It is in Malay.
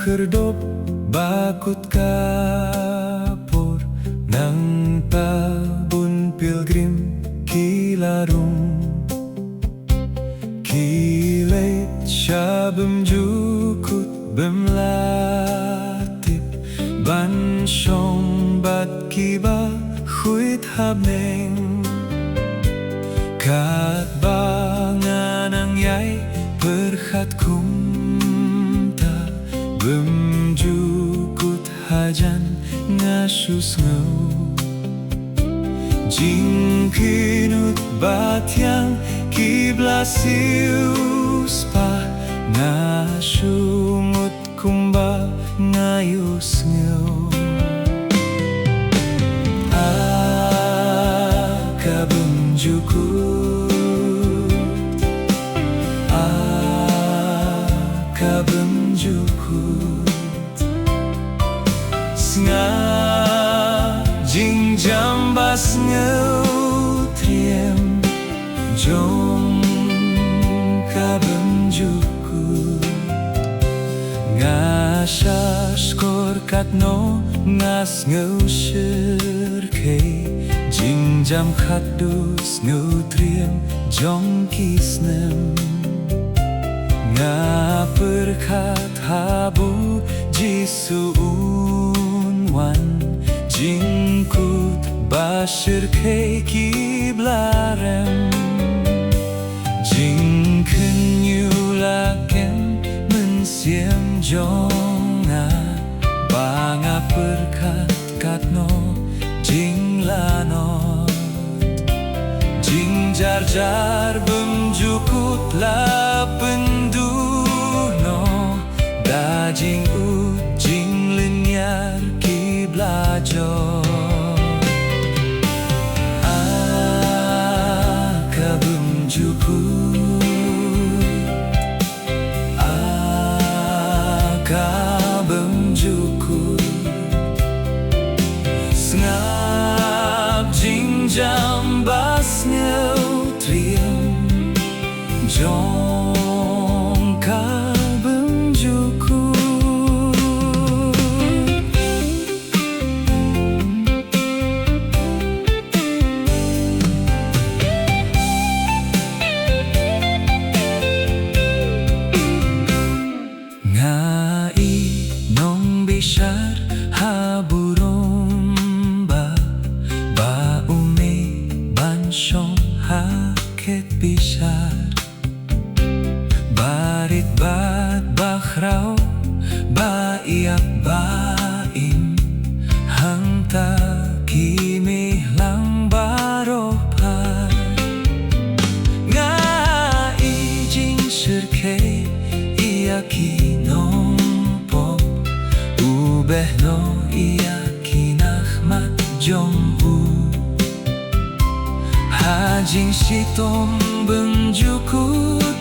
kerdop bakut kapur nang tabun pilgrim kilarung kilet syabem jukut bemlatip ban syong bat kiba huit habneng kat bangan ang yai perhat kumta bemjukut hajan ngasus ngau jingkinut batyang kiblasius pa ngasumut kumba ngayus ngau akabemjukut akabemjukut snga jing jambas ngau triem jong kabemjukut ngasas kor katno ngas ngau shirkei jing jam khatus ngau triem jong kisnem nga perkat habu jisu unwan jingkut basir kei kiblarem jing kenyulaken mensiam jonga banga perkat katno jing lanot jing jar jar bemjukut la penduno da jing jing linyar kiblajo akabemjukut snap jing jambas ngau triem jong kabemjukut bishar haburomba ba ume banshong haket bishar barit bat bakhrao ba iap baim hangta kimi lang baropar nga ijing shirke iyakinom behno iyakinahmat jonghu hajing sitom bemjukut